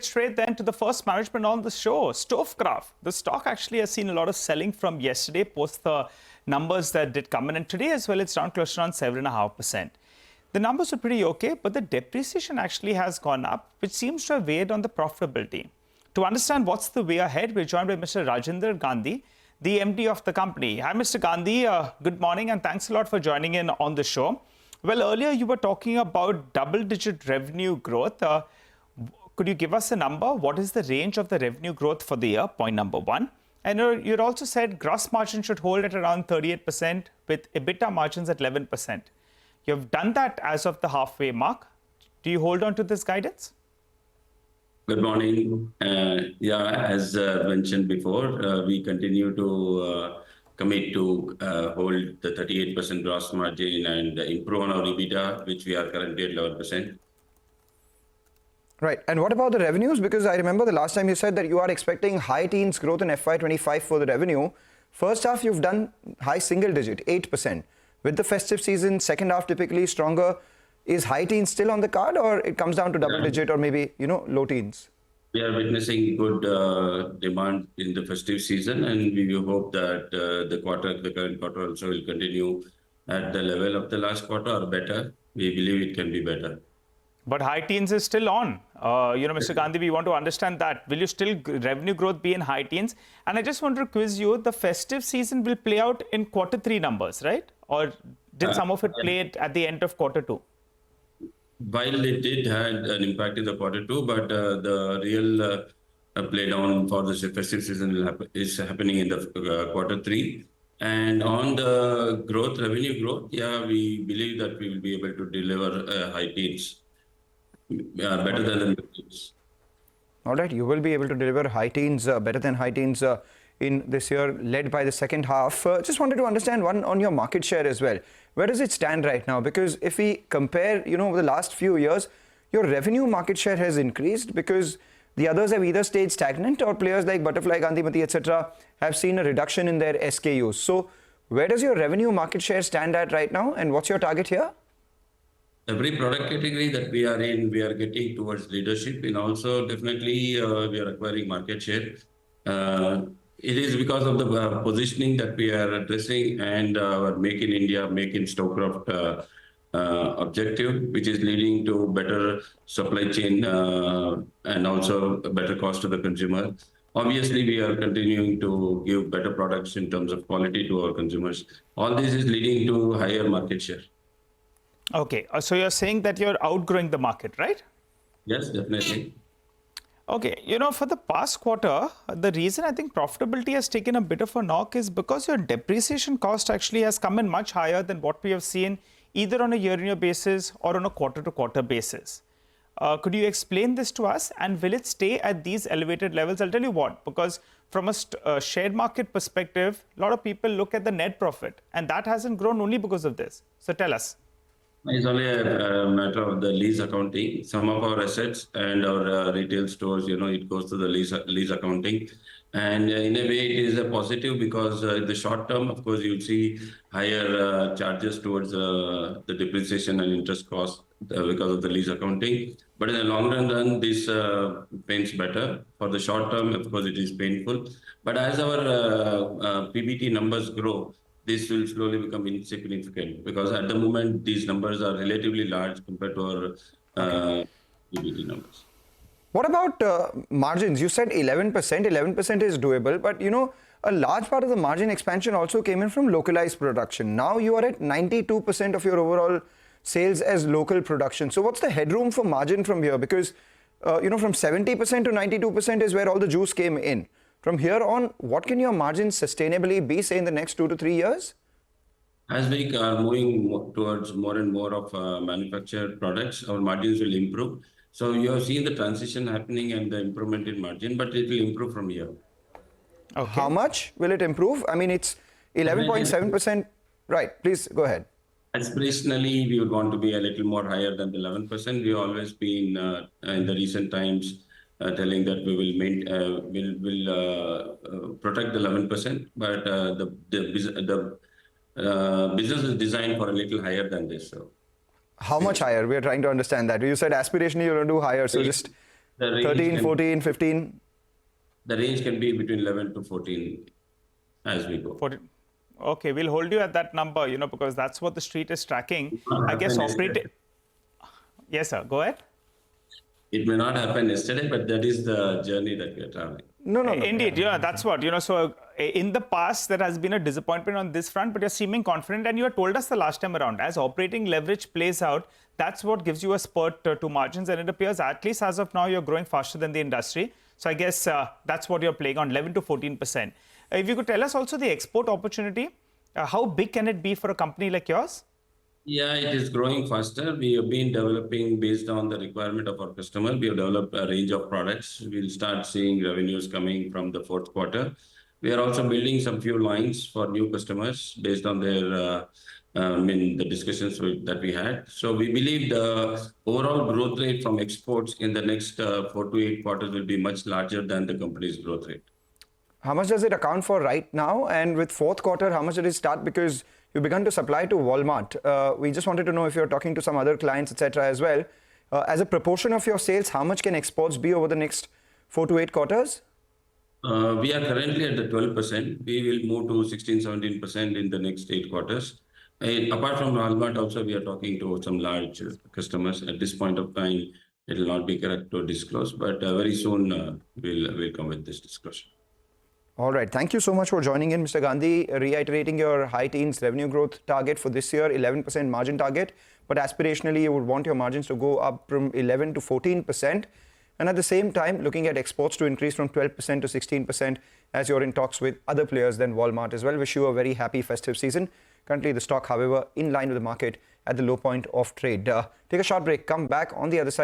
Straight then to the first management on the show, StoveKraft. The stock actually has seen a lot of selling from yesterday, post the numbers that did come in. And today as well, it's down close to around 7.5%. The numbers are pretty okay, but the depreciation actually has gone up, which seems to have weighed on the profitability. To understand what's the way ahead, we're joined by Mr. Rajendra Gandhi, the MD of the company. Hi, Mr. Gandhi. Good morning, and thanks a lot for joining in on the show. Well, earlier you were talking about double-digit revenue growth. Could you give us a number? What is the range of the revenue growth for the year? Point number one. And you also said gross margin should hold at around 38% with EBITDA margins at 11%. You've done that as of the halfway mark. Do you hold on to this guidance? Good morning. As mentioned before, we continue to commit to hold the 38% gross margin and improve on our EBITDA, which we are currently at 11%. Right. And what about the revenues? Because I remember the last time you said that you are expecting high teens growth in FY25 for the revenue. First half, you've done high single digit, 8%. With the festive season, second half typically stronger. Is high teens still on the card, or it comes down to double digit or maybe, low teens? We are witnessing good demand in the festive season, and we will hope that the current quarter also will continue at the level of the last quarter or better. We believe it can be better. But high teens is still on. Mr. Gandhi, we want to understand that. Will you still revenue growth be in high teens? And I just want to quiz you, the festive season will play out in quarter 3 numbers, right? Or did some of it play at the end of quarter 2? While it did have an impact in the quarter 2, but the real play down for the festive season is happening in the quarter 3. And on the revenue growth, we believe that we will be able to deliver high teens. Better than the teens. All right, you will be able to deliver high teens, better than high teens in this year, led by the second half. Just wanted to understand one on your market share as well. Where does it stand right now? Because if we compare, over the last few years, your revenue market share has increased because the others have either stayed stagnant or players like Butterfly, Gandhimati, etc. have seen a reduction in their SKUs. So where does your revenue market share stand at right now? And what's your target here? Every product category that we are in, we are getting towards leadership, and also definitely we are acquiring market share. It is because of the positioning that we are addressing and our Make in India, Make in StoveKraft objective, which is leading to better supply chain and also a better cost to the consumer. Obviously, we are continuing to give better products in terms of quality to our consumers. All this is leading to higher market share. Okay, so you're saying that you're outgrowing the market, right? Yes, definitely. Okay, for the past quarter, the reason I think profitability has taken a bit of a knock is because your depreciation cost actually has come in much higher than what we have seen either on a year-on-year basis or on a quarter-to-quarter basis. Could you explain this to us, and will it stay at these elevated levels? I'll tell you what, because from a shared market perspective, a lot of people look at the net profit, and that hasn't grown only because of this. So tell us. It's only a matter of the lease accounting. Some of our assets and our retail stores, it goes to the lease accounting. And in a way, it is a positive because in the short term, of course, you'll see higher charges towards the depreciation and interest cost because of the lease accounting. But in the long run, this pains better. For the short term, of course, it is painful. But as our PBT numbers grow, this will slowly become insignificant because at the moment, these numbers are relatively large compared to our PBT numbers. What about margins? You said 11%. 11% is doable, but a large part of the margin expansion also came in from localized production. Now you are at 92% of your overall sales as local production. So what's the headroom for margin from here? Because, from 70% to 92% is where all the juice came in. From here on, what can your margins sustainably be, say, in the next 2 to 3 years? As we are moving towards more and more of manufactured products, our margins will improve. So you have seen the transition happening and the improvement in margin, but it will improve from here. Okay. How much will it improve? I mean, it's 11.7%. Right. Please go ahead. Aspirationally, we would want to be a little more higher than the 11%. We've always been in the recent times telling that we will protect the 11%, but the business is designed for a little higher than this. So, how much higher? We are trying to understand that. You said aspirationally you're going to do higher, so just The range 13, can, 14, 15? the range can be between 11 to 14 as we go. 14. Okay, we'll hold you at that number, because that's what the street is tracking. I guess operating. Yes, sir. Go ahead. It may not happen yesterday, but that is the journey that we are traveling. No. Indeed, that's what, so in the past, there has been a disappointment on this front, but you're seeming confident, and you had told us the last time around, as operating leverage plays out, that's what gives you a spurt to margins, and it appears, at least as of now, you're growing faster than the industry. So I guess that's what you're playing on, 11 to 14%. If you could tell us also the export opportunity, how big can it be for a company like yours? Yeah, it is growing faster. We have been developing based on the requirement of our customer. We have developed a range of products. We'll start seeing revenues coming from the fourth quarter. We are also building some few lines for new customers based on their, the discussions that we had. So we believe the overall growth rate from exports in the next 4 to 8 quarters will be much larger than the company's growth rate. How much does it account for right now? And with fourth quarter, how much did it start? Because you began to supply to Walmart. We just wanted to know if you're talking to some other clients, etc. as well. As a proportion of your sales, how much can exports be over the next 4 to 8 quarters? We are currently at the 12%. We will move to 16, 17% in the next 8 quarters. Apart from Walmart, also we are talking to some large customers. At this point of time, it will not be correct to disclose, but very soon we'll come with this discussion. All right. Thank you so much for joining in, Mr. Gandhi, reiterating your high teens revenue growth target for this year, 11% margin target. But aspirationally, you would want your margins to go up from 11 to 14%. And at the same time, looking at exports to increase from 12% to 16% as you're in talks with other players than Walmart as well. Wish you a very happy festive season. Currently, the stock, however, in line with the market at the low point of trade. Take a short break, come back on the other side.